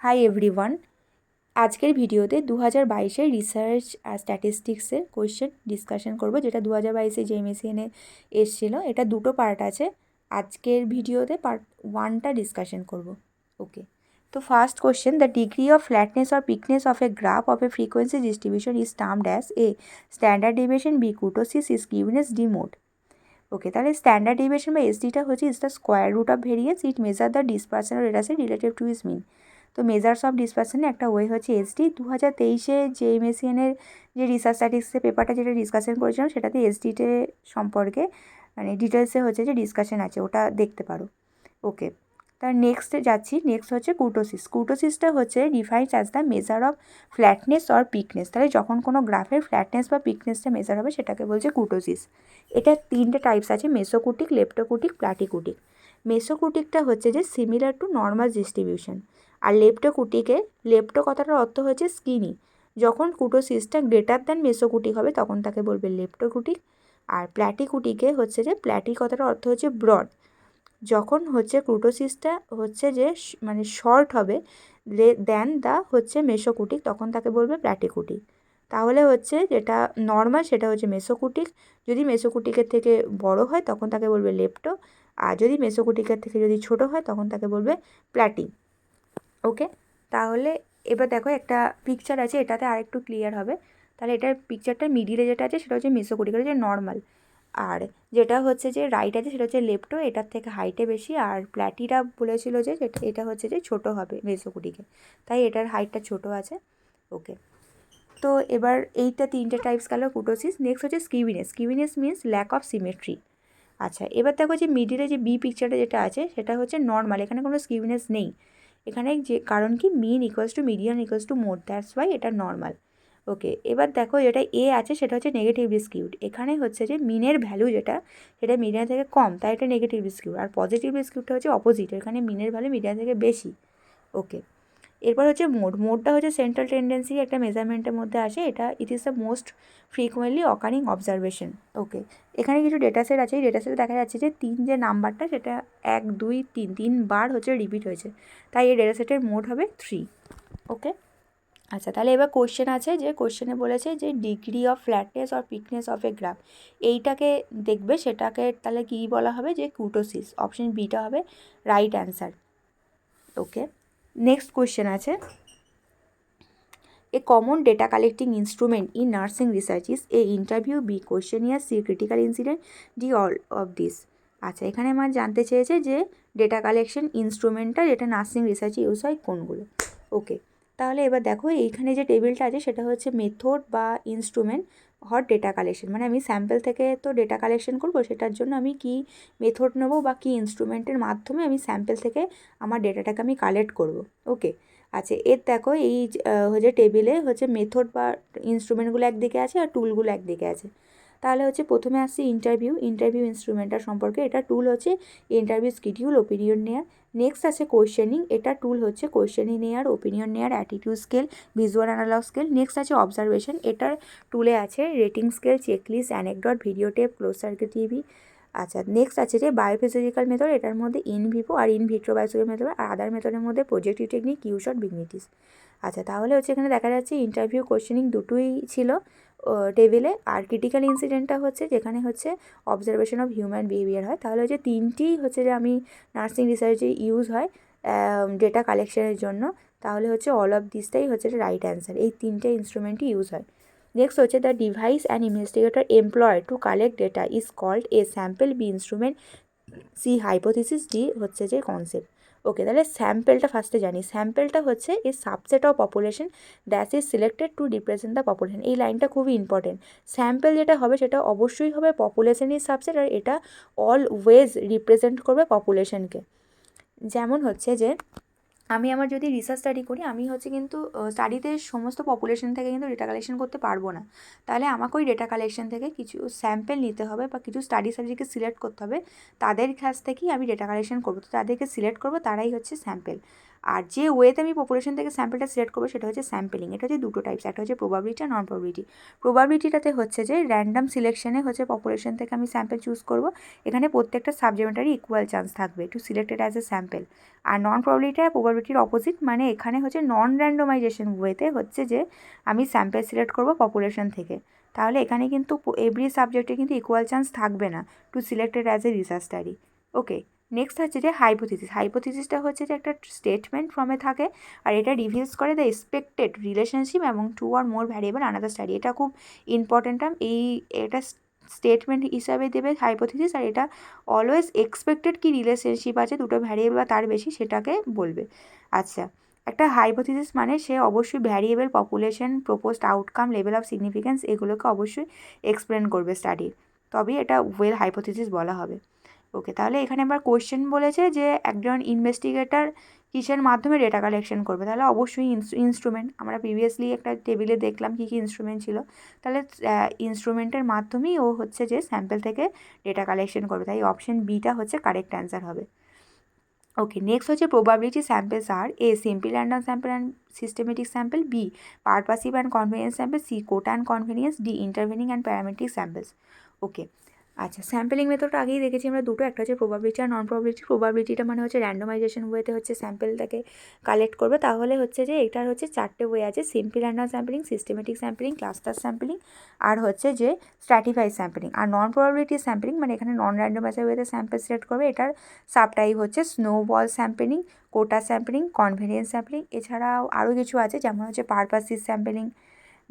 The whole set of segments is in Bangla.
হাই এভরিওয়ান, আজকের ভিডিওতে 2022-এর রিসার্চ আর স্ট্যাটিস্টিক্সের কোয়েশ্চেন ডিসকাশন করব, যেটা 2022-এ জেএমএসএনে এসেছিলো। এটা দুটো পার্ট আছে। আজকের ভিডিওতে পার্ট 1টা ডিসকাশন করব। ওকে, তো first question, the degree of flatness or peakness of a graph of a frequency distribution is termed as a standard deviation, B kurtosis, is given S D mode. Okay, তাহলে স্ট্যান্ডার্ড ডিভিয়েশন বা এসডিটা হচ্ছে is the square root of variance, it measure the dispersion or error relative to is mean. তো মেজার্স অফ ডিসপারশনের একটা ওয়ে হচ্ছে এসডি। 2023-এ জেএমএসএনের যে রিসার্চ স্ট্যাটিস্টিক্সের পেপারটা যেটা ডিসকাশন করেছিলাম, সেটাতে এসডিতে সম্পর্কে মানে ডিটেলসে হচ্ছে যে ডিসকাশন আছে, ওটা দেখতে পারো। ওকে, তার নেক্সট যাচ্ছি। নেক্সট হচ্ছে কুর্টোসিস। কুর্টোসিসটা হচ্ছে defines as the measure of flatness or peakness. তাহলে যখন কোনো গ্রাফের ফ্ল্যাটনেস বা পিকনেসটা মেজার হবে সেটাকে বলছে কুর্টোসিস। এটা 3টে টাইপস আছে, মেসোকুটিক, লেপ্টোকুটিক, প্লাটিকুটিক। মেসোকুটিকটা হচ্ছে যে সিমিলার টু নর্মাল ডিস্ট্রিবিউশন। আর লেপ্টোকুটিকে, লেপ্টো কথাটার অর্থ হচ্ছে স্কিনি। যখন কুর্টোসিসটা গ্রেটার দ্যান মেসোকুটিক হবে তখন তাকে বলবে লেপ্টোকুটিক। আর প্ল্যাটিকুটিকে হচ্ছে যে, প্ল্যাটি কথাটার অর্থ হচ্ছে ব্রড। যখন হচ্ছে কুর্টোসিসটা হচ্ছে যে মানে শর্ট হবে দেন দা হচ্ছে মেসোকুটিক, তখন তাকে বলবে প্ল্যাটিকুটিক। তাহলে হচ্ছে যেটা নর্মাল সেটা হচ্ছে মেসোকুটিক, যদি মেসোকুটিকের থেকে বড় হয় তখন তাকে বলবে লেপ্টো, আর যদি মেসোকুটিকের থেকে যদি ছোট হয় তখন তাকে বলবে প্ল্যাটি। ওকে, তাহলে এবার দেখো একটা পিকচার আছে, এটাতে আরেকটু ক্লিয়ার হবে। তাহলে এটার পিকচারটার মিডিলে যেটা আছে সেটা হচ্ছে মেসোকুটিক, এটা হচ্ছে নর্মাল। আর যেটা হচ্ছে যে রাইট আছে সেটা হচ্ছে লেপ্টো, এটার থেকে হাইটে বেশি। আর প্ল্যাটিরা বলেছিল যে এটা হচ্ছে যে ছোট হবে মেসোকুটিকে, তাই এটার হাইটটা ছোট আছে। ওকে, তো এবার এইটা 3টে টাইপস গেল কুর্টোসিস। নেক্সট হচ্ছে স্কিভিনেস। স্কিভিনেস মিন্স ল্যাক অফ সিমেট্রি। আচ্ছা, এবার দেখো যে মিডিলে যে বি পিকচারটা যেটা আছে সেটা হচ্ছে নর্মাল, এখানে কোনো স্কিভিনেস নেই। এখানে যে কারণ কি, mean equals to median equals to mode, that's why এটা নর্মাল। ওকে, এবার দেখো যেটা এ আছে সেটা হচ্ছে নেগেটিভলি স্কিউড। এখানে হচ্ছে যে মিনের ভ্যালু যেটা সেটা মিডিয়ান থেকে কম, তাই এটা নেগেটিভলি স্কিউড। আর পজিটিভলি স্কিউডটা হচ্ছে অপোজিট, এখানে মিনের ভ্যালু মিডিয়ান থেকে বেশি। ওকে, এরপর হচ্ছে মোড। মোডটা হচ্ছে সেন্ট্রাল টেন্ডেন্সি একটা মেজারমেন্টের মধ্যে আসে, এটা it is the most frequently occurring observation. Okay, এখানে কিছু ডেটা সেট আছে, এই ডেটা সেটে দেখা যাচ্ছে যে 3 যে নাম্বারটা সেটা 1 2 3 3বার হচ্ছে রিপিট হয়েছে, তাই এই ডেটা সেটের মোড হবে 3। ওকে, আচ্ছা, তাহলে এবার কোশ্চেন আছে, যে কোশ্চেনে বলেছে যে degree of flatness or peakness of a graph, এইটাকে দেখবে, সেটাকে তাহলে কী বলা হবে, যে কুর্টোসিস। অপশন বিটা হবে right answer. Okay, next question আছে, A common data collecting instrument in nursing research is A interview, B questionnaire, C critical incident, D all of this. আচ্ছা, এখানে আমার জানতে চেয়েছে যে ডেটা কালেকশন ইনস্ট্রুমেন্টটা যেটা নার্সিং রিসার্চে ইউজ হয় কোনগুলো। ওকে, তাহলে এবার দেখো এইখানে যে টেবিলটা আছে সেটা হচ্ছে মেথড বা ইনস্ট্রুমেন্ট হর ডেটা কালেকশন, মানে আমি স্যাম্পল থেকে তো ডেটা কালেকশন করবো, সেটার জন্য আমি কি মেথড নেবো বা কী ইনস্ট্রুমেন্টের মাধ্যমে আমি স্যাম্পল থেকে আমার ডেটাটাকে আমি কালেক্ট করবো। ওকে, আচ্ছা, এর দেখো এই হচ্ছে টেবিলে হচ্ছে মেথড বা ইনস্ট্রুমেন্টগুলো একদিকে আছে আর টুলগুলো একদিকে আছে। তাহলে হচ্ছে প্রথমে আসছে ইন্টারভিউ। ইন্টারভিউ ইনস্ট্রুমেন্টটার সম্পর্কে, এটা টুল হচ্ছে ইন্টারভিউ শিডিউল, ওপিনিয়ন নেয়ার। নেক্সট আছে কোয়েশ্চেনিং, এটা টুল হচ্ছে কোয়েশ্চেনিং নেয়ার, ওপিনিয়ন নেয়ার, attitude scale, visual analog scale. Next আছে অবজারভেশন, এটার টুলে আছে rating scale, checklist, anecdote, video tape, close circuit TV. আচ্ছা, নেক্সট আছে যে বায়োফিজিক্যাল মেথড, এটার মধ্যে ইন ভিভো আর ইন ভিট্রো বায়োফিজিক্যাল মেথড, আর আদার মেথডের মধ্যে প্রজেক্টিভ টেকনিক, কিউশট, বিগনিটিস। আচ্ছা, তাহলে হচ্ছে এখানে দেখা যাচ্ছে ইন্টারভিউ কোয়েশ্চেনিং দুটোই ছিল টেবিলে। আর ক্রিটিক্যাল ইনসিডেন্টটা হচ্ছে যেখানে হচ্ছে অবজারভেশন অফ হিউম্যান বিহেভিয়ার হয়। তাহলে হচ্ছে 3টি হচ্ছে যে আমি নার্সিং রিসার্চে ইউজ হয় ডেটা কালেকশনের জন্য, তাহলে হচ্ছে অল অফ দিসটাই হচ্ছে রাইট অ্যান্সার, এই 3টে ইনস্ট্রুমেন্টই ইউজ হয়। নেক্সট হচ্ছে the device and investigator employ to collect data is called A sample, B instrument, C hypothesis, D হচ্ছে যে কনসেপ্ট। ওকে, তাহলে স্যাম্পেলটা ফার্স্টে জানি। স্যাম্পেলটা হচ্ছে a subset of population that is selected to represent the population. এই লাইনটা খুবই ইম্পর্টেন্ট। স্যাম্পেল যেটা হবে সেটা অবশ্যই হবে পপুলেশনই সাবসেট, আর এটা অলওয়েজ রিপ্রেজেন্ট করবে পপুলেশনকে। যেমন হচ্ছে যে আমি আমার যদি রিসার্চ স্টাডি করি, আমি হচ্ছে কিন্তু স্টাডিতে সমস্ত পপুলেশন থেকে কিন্তু ডেটা কালেকশন করতে পারবো না। তাহলে আমাকে ওই ডেটা কালেকশন থেকে কিছু স্যাম্পেল নিতে হবে বা কিছু স্টাডি সাবজেক্টকে সিলেক্ট করতে হবে, তাদের কাছ থেকেই আমি ডেটা কালেকশন করবো। তো তাদেরকে সিলেক্ট করবো, তারাই হচ্ছে স্যাম্পেল। আর যে ওয়েতে আমি পপুলেশন থেকে স্যাম্পলটা সিলেক্ট করবো সেটা হচ্ছে স্যাম্পলিং। এটা হচ্ছে দুটো টাইপস, একটা হচ্ছে প্রবাবিলিটি আর নন প্রবাবিলিটি। প্রবাবিলিটিটাতে হচ্ছে যে র্যান্ডাম সিলেকশনে হচ্ছে পপুলেশন থেকে আমি স্যাম্পল চুজ করব, এখানে প্রত্যেকটা সাবজেক্টেরই ইকুয়াল চান্স থাকবে to selected as a sample. আর নন প্রবাবিলিটি আর প্রবাবিলিটির অপোজিট, মানে এখানে হচ্ছে নন র্যান্ডমাইজেশন ওয়েতে হচ্ছে যে আমি স্যাম্পল সিলেক্ট করব পপুলেশন থেকে, তাহলে এখানে কিন্তু এভরি সাবজেক্টে কিন্তু ইকুয়াল চান্স থাকবে না two selected as a research study. Okay, next হচ্ছে যে হাইপোথিসিস। হাইপোথিসিসটা হচ্ছে যে একটা স্টেটমেন্ট ফর্মে থাকে আর এটা রিভিলস করে দ্য এক্সপেক্টেড রিলেশনশিপ এবং টু আর মোর ভ্যারিয়েবল আনাদার স্টাডি। এটা খুব ইম্পর্টেন্ট টার্ম, এটা স্টেটমেন্ট হিসাবে দেবে হাইপোথিসিস, আর এটা অলওয়েজ এক্সপেক্টেড কি রিলেশনশিপ আছে দুটো ভ্যারিয়েবল বা তার বেশি সেটাকে বলবে। আচ্ছা, একটা হাইপোথিসিস মানে সে অবশ্যই variable, population, proposed outcome, level of significance এগুলোকে অবশ্যই এক্সপ্লেন করবে স্টাডির, তবেই এটা ওয়েল হাইপোথিসিস বলা হবে। ওকে, তাহলে এখানে আবার কোয়েশ্চেন বলেছে যে একজন ইনভেস্টিগেটর কিসের মাধ্যমে ডেটা কালেকশন করবে, তাহলে অবশ্যই ইনস্ট্রুমেন্ট। আমরা প্রিভিয়াসলি একটা টেবিলে দেখলাম কী কী ইনস্ট্রুমেন্ট ছিল, তাহলে ইনস্ট্রুমেন্টের মাধ্যমেই ও হচ্ছে যে স্যাম্পল থেকে ডেটা কালেকশন করবে, তাই অপশন বিটা হচ্ছে কারেক্ট অ্যান্সার হবে। ওকে, নেক্সট হচ্ছে probability samples are a simple random sample and systematic sample, B purposive and convenience sample, C quota and convenience, D intervening and parametric samples. Okay, আচ্ছা, স্যাম্পলিং মেথডটা আগেই দেখেছি আমরা দুটো, একটা হচ্ছে প্রবাবিলিটি আর নন প্রবাবিলিটি। প্রবাবিলিটিটা মানে হচ্ছে র্যান্ডমাইজেশন ওয়েতে হচ্ছে স্যাম্পলটাকে কালেক্ট করবে, তাহলে হচ্ছে যে এটার হচ্ছে চারটে ওয়ে আছে, simple random sampling, systematic sampling, cluster sampling, আর হচ্ছে যে স্ট্র্যাটিফাইড স্যাম্পলিং। আর নন প্রবাবিলিটি স্যাম্পলিং মানে এখানে নন র্যান্ডমাইজার ওয়েতে স্যাম্পল সিলেক্ট করবে, এটার সাবটাইপ হচ্ছে স্নোবল স্যাম্পলিং, কোটা স্যাম্পলিং, কনভেনিয়েন্স স্যাম্পলিং, এছাড়াও আরও কিছু আছে যেমন হচ্ছে পারপাসিভ স্যাম্পলিং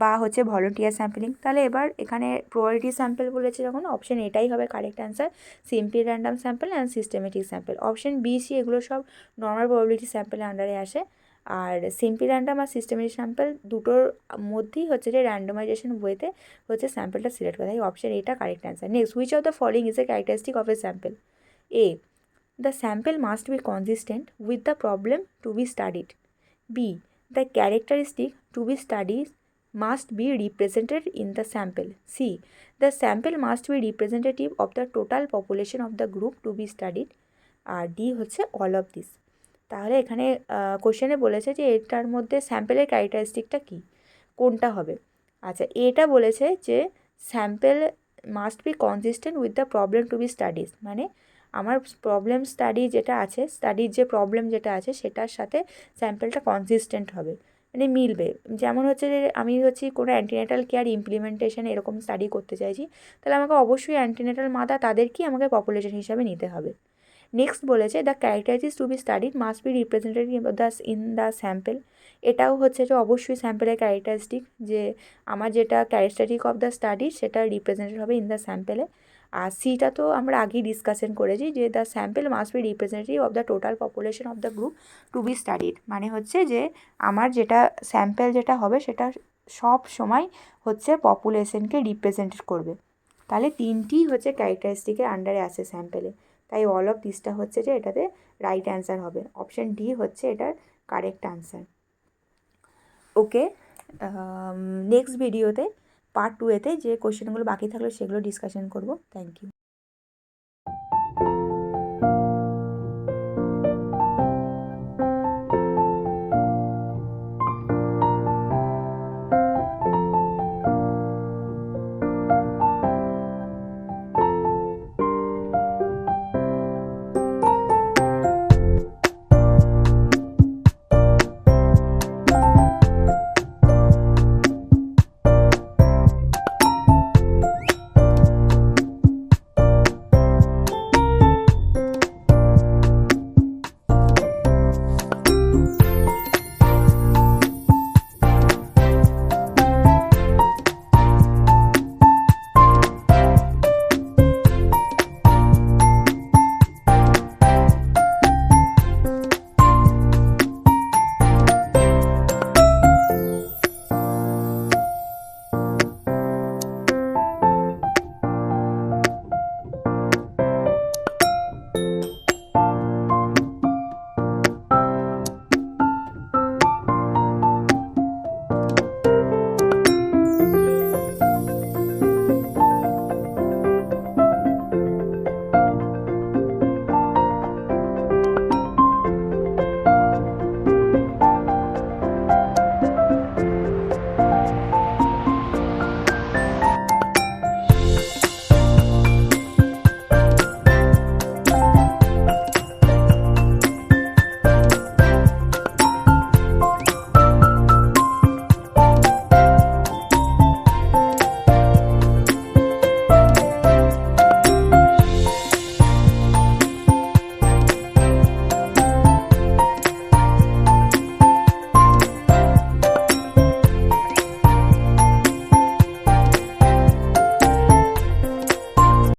বা হচ্ছে ভলেন্টিয়ার স্যাম্পলিং। তাহলে এবার এখানে প্রবাবিলিটি স্যাম্পল বলেছে যখন, অপশন এটাই হবে correct answer, simple random sample and systematic sample. Option B, C এগুলো সব নর্মাল প্রবাবিলিটি স্যাম্পলের আন্ডারে আসে, আর সিম্পল র্যান্ডম আর সিস্টেমেটিক স্যাম্পল দুটোর মধ্যেই হচ্ছে যে র্যান্ডমাইজেশন ওয়েতে হচ্ছে স্যাম্পলটা সিলেক্ট করা, তাই অপশন এটা correct answer. Next, which of the following is a characteristic of A sample? A, the sample must be consistent with the problem to be studied. B, the characteristic to be studied must be represented in the sample. C, the sample must be representative of the total population of the group to be studied. আর ডি হচ্ছে অল অফ দিস। তাহলে এখানে কোশ্চেনে বলেছে যে এটার মধ্যে স্যাম্পেলের ক্যারেক্টারিস্টিকটা কী, কোনটা হবে? আচ্ছা, এটা বলেছে যে sample must be consistent with the problem to be studies, মানে আমার প্রবলেম স্টাডি যেটা আছে, স্টাডির যে প্রবলেম যেটা আছে সেটার সাথে স্যাম্পেলটা কনসিস্টেন্ট হবে, মানে মিলবে। যেমন হচ্ছে যে আমি হচ্ছে কোনো অ্যান্টিনেটাল কেয়ার ইমপ্লিমেন্টেশন এরকম স্টাডি করতে চাইছি, তাহলে আমাকে অবশ্যই অ্যান্টিনেটাল মাদা তাদেরকেই আমাকে পপুলেশন হিসাবে নিতে হবে। নেক্সট বলেছে the characteristics to be studied must be representative in the sample, এটাও হচ্ছে যে অবশ্যই স্যাম্পেলের ক্যারেক্টারিস্টিক, যে আমার যেটা ক্যারেক্টারিস্টিক অফ দ্য স্টাডি সেটা রিপ্রেজেন্টেড হবে ইন দ্য স্যাম্পেলে। আর সিটা তো আমরা আগেই ডিসকাশন করেছি যে the sample must be representative of the total population of the group to be studied, মানে হচ্ছে যে আমার যেটা স্যাম্পল যেটা হবে সেটা সব সময় হচ্ছে পপুলেশনকে রিপ্রেজেন্ট করবে। তাহলে তিনটি হচ্ছে ক্যারেক্টারিস্টিকের আন্ডারে আসে স্যাম্পেলে, তাই অল অফ দিসটা হচ্ছে যে এটাতে রাইট অ্যান্সার হবে, অপশান ডি হচ্ছে এটার কারেক্ট অ্যান্সার। ওকে, নেক্সট ভিডিওতে পার্ট 2 এতে যে কোশ্চেনগুলো বাকি থাকলো সেগুলো ডিসকাশন করব। Thank you.